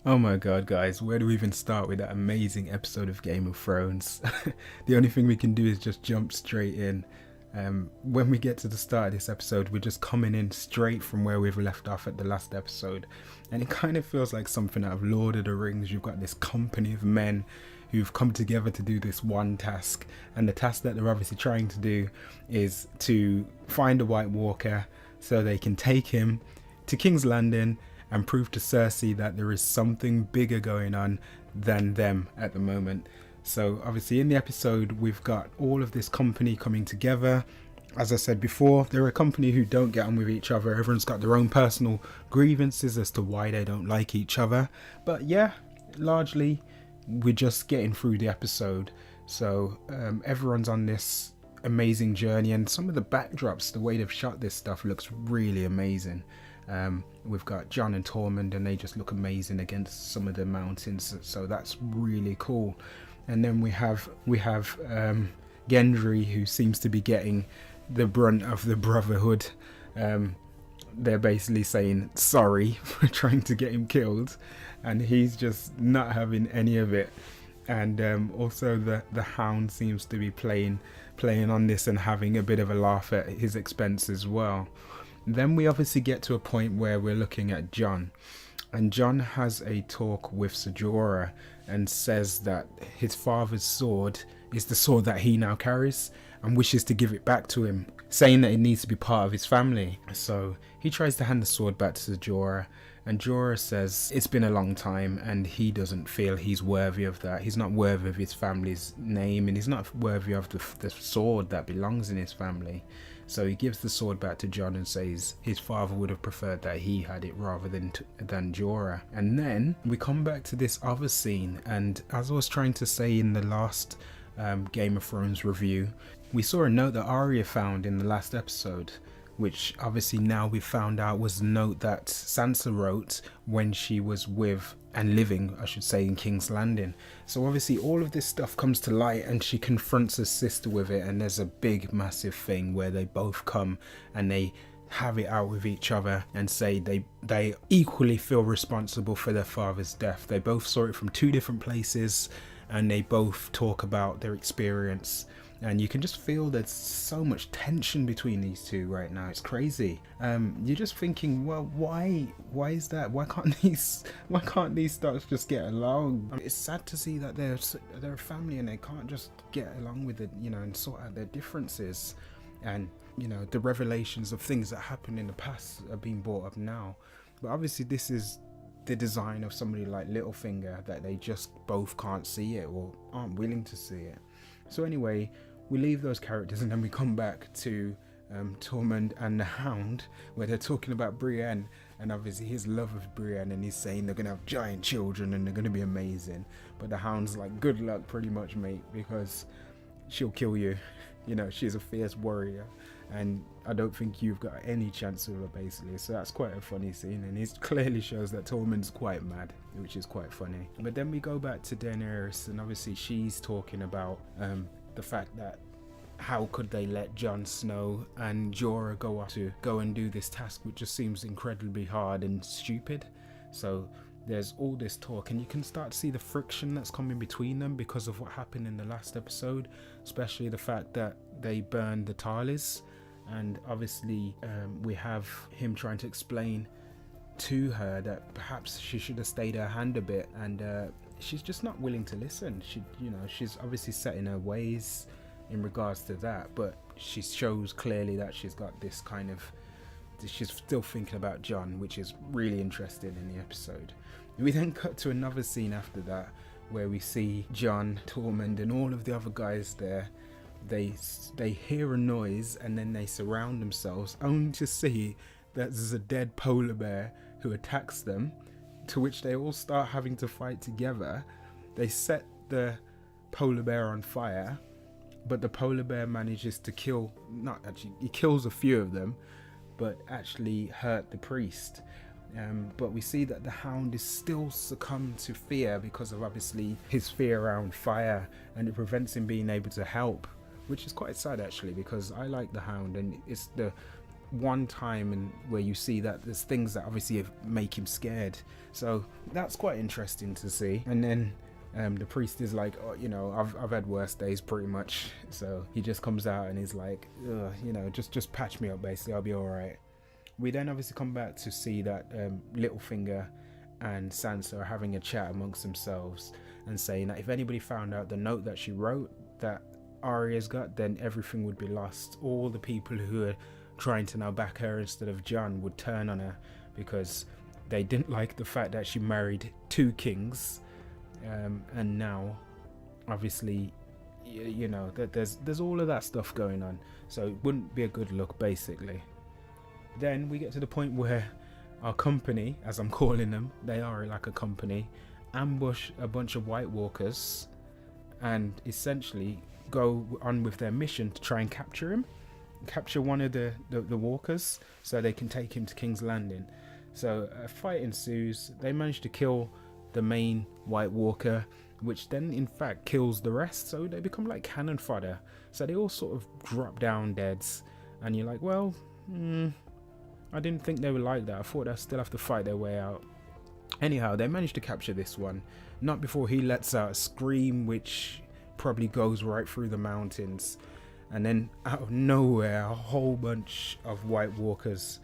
Oh my god, guys, where do we even start with that amazing episode of Game of Thrones? The only thing we can do is just jump straight in. When we get to the start of this episode, we're just coming in straight from where we've left off at the last episode, and it kind of feels like something out of Lord of the Rings. You've got this company of men who've come together to do this one task, and the task that they're obviously trying to do is to find a White Walker so they can take him to King's Landing and prove to Cersei that there is something bigger going on than them at the moment. So obviously in the episode we've got all of this company coming together. As I said before, they're a company who don't get on with each other. Everyone's got their own personal grievances as to why they don't like each other. But yeah, largely we're just getting through the episode. So everyone's on this amazing journey, and some of the backdrops, the way they've shot this stuff looks really amazing. We've got Jon and Tormund, and they just look amazing against some of the mountains, so that's really cool. And then we have Gendry, who seems to be getting the brunt of the Brotherhood. They're basically saying sorry for trying to get him killed, and he's just not having any of it. And also the Hound seems to be playing on this and having a bit of a laugh at his expense as well. Then we obviously get to a point where we're looking at Jon, and Jon has a talk with Ser Jorah and says that his father's sword is the sword that he now carries and wishes to give it back to him, saying that it needs to be part of his family. So he tries to hand the sword back to Ser Jorah, and Jorah says it's been a long time and he doesn't feel he's worthy of that. He's not worthy of his family's name, and he's not worthy of the sword that belongs in his family. So he gives the sword back to Jon and says his father would have preferred that he had it rather than Jorah. And then we come back to this other scene, and as I was trying to say in the last Game of Thrones review, we saw a note that Arya found in the last episode, which obviously now we found out was a note that Sansa wrote when she was with and living, I should say, in King's Landing. So obviously all of this stuff comes to light, and she confronts her sister with it, and there's a big massive thing where they both come and they have it out with each other and say they equally feel responsible for their father's death. They both saw it from two different places, and they both talk about their experience. And you can just feel there's so much tension between these two right now. It's crazy. You're just thinking, well, why is that? Why can't these stars just get along? I mean, it's sad to see that they're a family and they can't just get along with it, and sort out their differences. And the revelations of things that happened in the past are being brought up now. But obviously this is the design of somebody like Littlefinger, that they just both can't see it or aren't willing to see it. So anyway, we leave those characters and then we come back to Tormund and the Hound, where they're talking about Brienne and obviously his love of Brienne, and he's saying they're going to have giant children and they're going to be amazing. But the Hound's like, good luck pretty much, mate, because she'll kill you. She's a fierce warrior and I don't think you've got any chance with her, basically. So that's quite a funny scene, and it clearly shows that Tormund's quite mad, which is quite funny. But then we go back to Daenerys, and obviously she's talking about the fact that how could they let Jon Snow and Jorah go and do this task, which just seems incredibly hard and stupid. So there's all this talk, and you can start to see the friction that's coming between them because of what happened in the last episode, especially the fact that they burned the Tarlys. And obviously we have him trying to explain to her that perhaps she should have stayed her hand a bit, and she's just not willing to listen. She's obviously set in her ways in regards to that, but she shows clearly that she's got this kind of, she's still thinking about Jon, which is really interesting in the episode. We then cut to another scene after that where we see Jon, Tormund and all of the other guys there. They hear a noise and then they surround themselves, only to see that there's a dead polar bear who attacks them, to which they all start having to fight together. They set the polar bear on fire, but the polar bear manages to he kills a few of them, but actually hurt the priest. But we see that the Hound is still succumbed to fear because of obviously his fear around fire, and it prevents him being able to help, which is quite sad actually, because I like the Hound, and it's one time and where you see that there's things that obviously make him scared. So that's quite interesting to see. And then the priest is like, oh, you know, I've had worse days pretty much. So he just comes out and he's like, you know, just patch me up basically, I'll be all right. We then obviously come back to see that Littlefinger and Sansa are having a chat amongst themselves and saying that if anybody found out the note that she wrote that Arya's got, then everything would be lost. All the people who are trying to now back her instead of Jon would turn on her because they didn't like the fact that she married 2 kings, and now obviously, you know, that there's all of that stuff going on, so it wouldn't be a good look basically. Then we get to the point where our company, as I'm calling them, they are like a company, ambush a bunch of White Walkers and essentially go on with their mission to try and capture one of the walkers so they can take him to King's Landing. So a fight ensues. They manage to kill the main White Walker, which then in fact kills the rest, so they become like cannon fodder. So they all sort of drop down deads, and you're like, well, I didn't think they were like that. I thought they'd still have to fight their way out. Anyhow, they managed to capture this one, not before he lets out a scream which probably goes right through the mountains, and then out of nowhere a whole bunch of White Walkers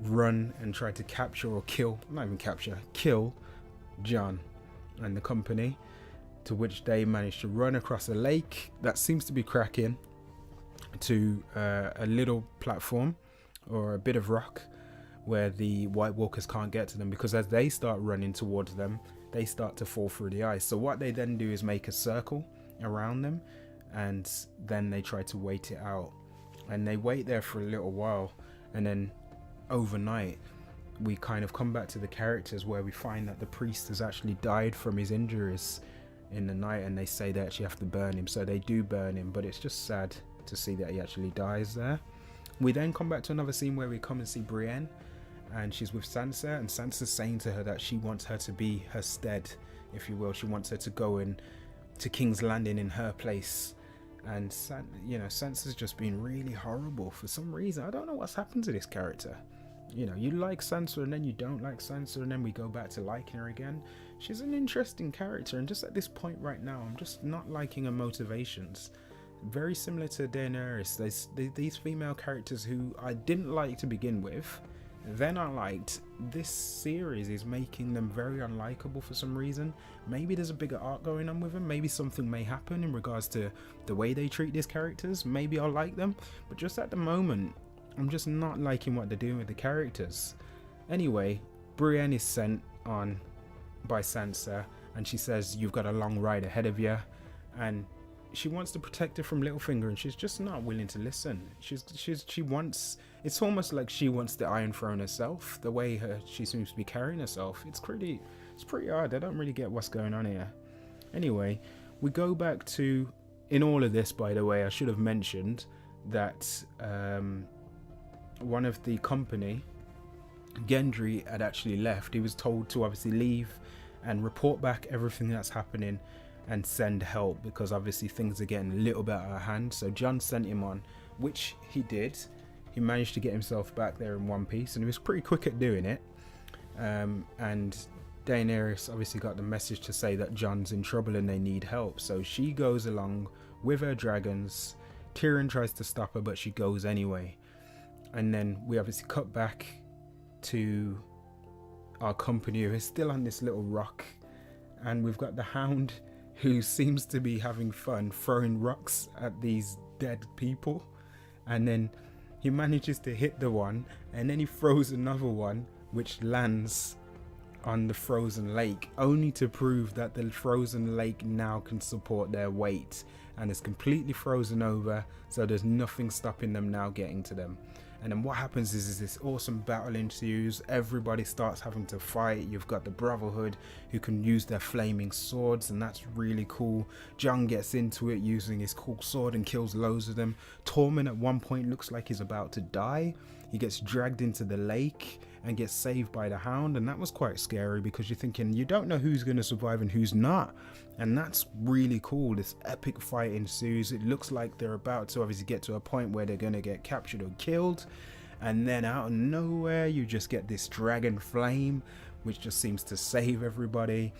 run and try to capture or kill, not even capture, kill Jon and the company, to which they manage to run across a lake that seems to be cracking to a little platform or a bit of rock where the White Walkers can't get to them, because as they start running towards them, they start to fall through the ice. So what they then do is make a circle around them, and then they try to wait it out, and they wait there for a little while, and then overnight we kind of come back to the characters where we find that the priest has actually died from his injuries in the night, and they say they actually have to burn him. So they do burn him, but it's just sad to see that he actually dies there. We then come back to another scene where we come and see Brienne, and she's with Sansa, and Sansa's saying to her that she wants her to be her stead, if you will. She wants her to go in to King's Landing in her place. And Sansa's just been really horrible for some reason. I don't know what's happened to this character. You know, you like Sansa and then you don't like Sansa, and then we go back to liking her again. She's an interesting character, and just at this point right now, I'm just not liking her motivations. Very similar to Daenerys. There's these female characters who I didn't like to begin with, then I liked. This series is making them very unlikable for some reason. Maybe there's a bigger arc going on with them. Maybe something may happen in regards to the way they treat these characters. Maybe I'll like them, but just at the moment, I'm just not liking what they're doing with the characters. Anyway, Brienne is sent on by Sansa, and she says, you've got a long ride ahead of you, and she wants to protect her from Littlefinger, and she's just not willing to listen. She wants, it's almost like she wants the Iron Throne herself, the way she seems to be carrying herself. It's pretty odd. I don't really get what's going on here. Anyway, we go back to, in all of this, by the way, I should have mentioned that one of the company, Gendry, had actually left. He was told to obviously leave and report back everything that's happening and send help, because obviously things are getting a little bit out of hand. So Jon sent him on, which he did. He managed to get himself back there in one piece, and he was pretty quick at doing it. And Daenerys obviously got the message to say that Jon's in trouble and they need help. So she goes along with her dragons. Tyrion tries to stop her, but she goes anyway. And then we obviously cut back to our company, who is still on this little rock, and we've got the Hound, who seems to be having fun throwing rocks at these dead people, and then he manages to hit the one, and then he throws another one which lands on the frozen lake, only to prove that the frozen lake now can support their weight, and it's completely frozen over, so there's nothing stopping them now getting to them. And then what happens is this awesome battle ensues. Everybody starts having to fight. You've got the Brotherhood, who can use their flaming swords, and that's really cool. Jon gets into it using his cool sword and kills loads of them. Tormund at one point looks like he's about to die. He gets dragged into the lake and gets saved by the Hound, and that was quite scary, because you're thinking you don't know who's going to survive and who's not, and that's really cool. This epic fight ensues. It looks like they're about to obviously get to a point where they're going to get captured or killed, and then out of nowhere you just get this dragon flame, which just seems to save everybody.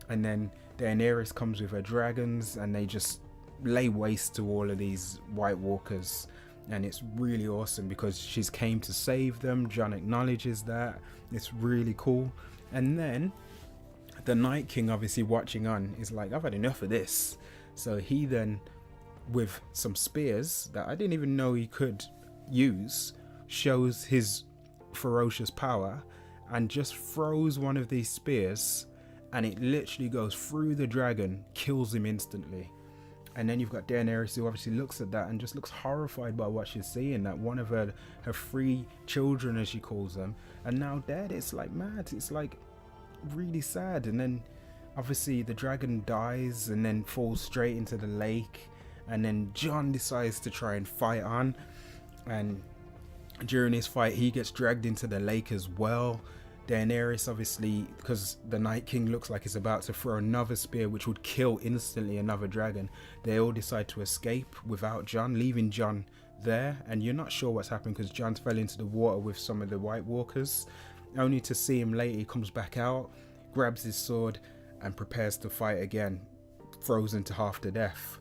And then Daenerys comes with her dragons, and they just lay waste to all of these White Walkers. And it's really awesome because she's came to save them. Jon acknowledges that. It's really cool. And then the Night King, obviously watching on, is like, I've had enough of this. So he then, with some spears that I didn't even know he could use, shows his ferocious power and just throws one of these spears, and it literally goes through the dragon, kills him instantly. And then you've got Daenerys, who obviously looks at that and just looks horrified by what she's seeing, that one of her 3 children, as she calls them, are now dead. It's like mad. It's like really sad. And then obviously the dragon dies and then falls straight into the lake. And then Jon decides to try and fight on. And during his fight, he gets dragged into the lake as well. Daenerys, obviously, because the Night King looks like he's about to throw another spear which would kill instantly another dragon, they all decide to escape without Jon, leaving Jon there. And you're not sure what's happened because Jon fell into the water with some of the White Walkers, only to see him later. He comes back out, grabs his sword and prepares to fight again, frozen to half to death.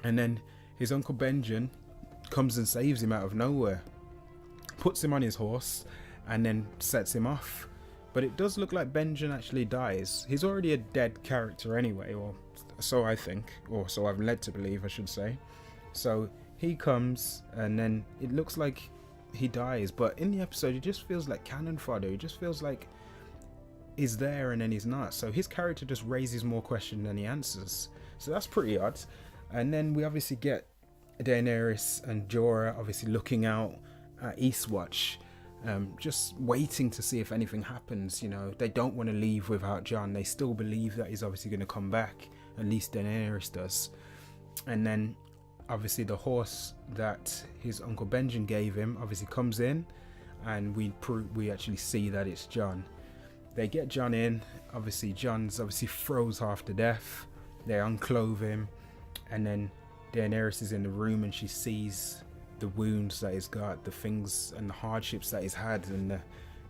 And then his uncle Benjen comes and saves him out of nowhere, puts him on his horse and then sets him off. But it does look like Benjen actually dies. He's already a dead character anyway, or so I think, or so I've led to believe, I should say. So he comes and then it looks like he dies, but in the episode it just feels like cannon fodder. It just feels like he's there and then he's not. So his character just raises more questions than he answers. So that's pretty odd. And then we obviously get Daenerys and Jorah obviously looking out at Eastwatch, just waiting to see if anything happens. You know, they don't want to leave without Jon. They still believe that he's obviously going to come back. At least Daenerys does. And then obviously the horse that his uncle Benjen gave him obviously comes in, and we actually see that it's Jon. They get Jon in. Obviously Jon's froze half to death. They unclothe him, and then Daenerys is in the room and she sees the wounds that he's got, the things and the hardships that he's had, and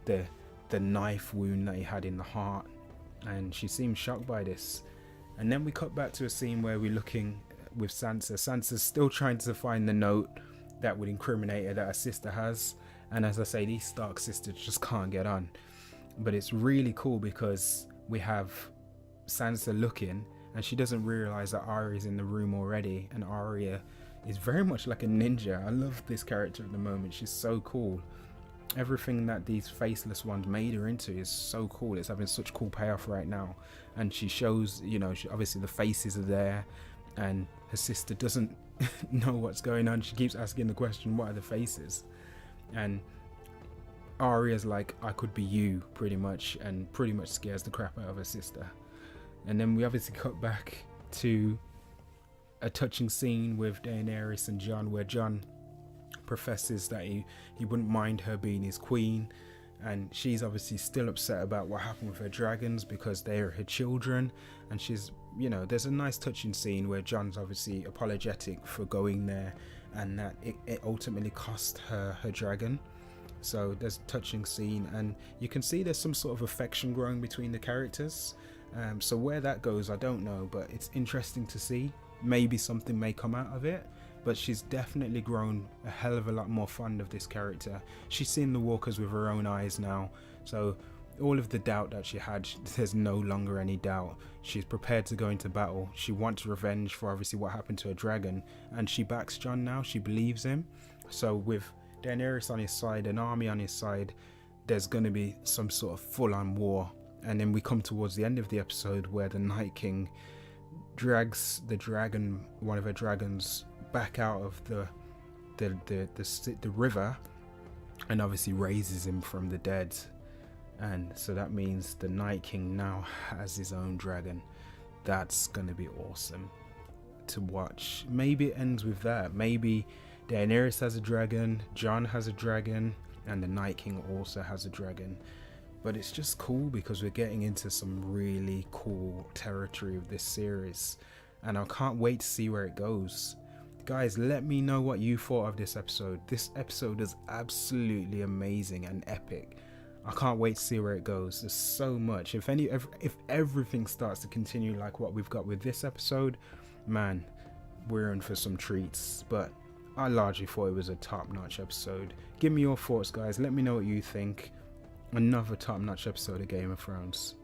the knife wound that he had in the heart, and she seems shocked by this. And then we cut back to a scene where we're looking with Sansa. Sansa's still trying to find the note that would incriminate her that her sister has, and as I say, these Stark sisters just can't get on. But it's really cool because we have Sansa looking, and she doesn't realize that Arya's in the room already, and Arya is very much like a ninja. I love this character at the moment. She's so cool. Everything that these faceless ones made her into is so cool. It's having such cool payoff right now. And she shows, you know, obviously the faces are there, and her sister doesn't know what's going on. She keeps asking the question, what are the faces? And Arya's like, I could be you, pretty much, and pretty much scares the crap out of her sister. And then we obviously cut back to a touching scene with Daenerys and Jon, where Jon professes that he wouldn't mind her being his queen, and she's obviously still upset about what happened with her dragons because they are her children. And she's, you know, there's a nice touching scene where Jon's obviously apologetic for going there, and that it ultimately cost her dragon. So there's a touching scene, and you can see there's some sort of affection growing between the characters. So where that goes, I don't know, but it's interesting to see. Maybe something may come out of it, but she's definitely grown a hell of a lot more fond of this character. She's seen the Walkers with her own eyes now, so all of the doubt that she had, there's no longer any doubt. She's prepared to go into battle. She wants revenge for obviously what happened to her dragon, and she backs Jon now. She believes him. So with Daenerys on his side, an army on his side, there's going to be some sort of full-on war. And then we come towards the end of the episode where the Night King drags the dragon, one of her dragons, back out of the river, and obviously raises him from the dead. And so that means the Night King now has his own dragon. That's gonna be awesome to watch. Maybe it ends with that. Maybe Daenerys has a dragon, Jon has a dragon, and the Night King also has a dragon. But it's just cool because we're getting into some really cool territory of this series, and I can't wait to see where it goes. Guys, let me know what you thought of this episode. This episode is absolutely amazing and epic. I can't wait to see where it goes. There's so much. If everything starts to continue like what we've got with this episode, man, we're in for some treats. But I largely thought it was a top-notch episode. Give me your thoughts, guys. Let me know what you think. Another top-notch episode of Game of Thrones.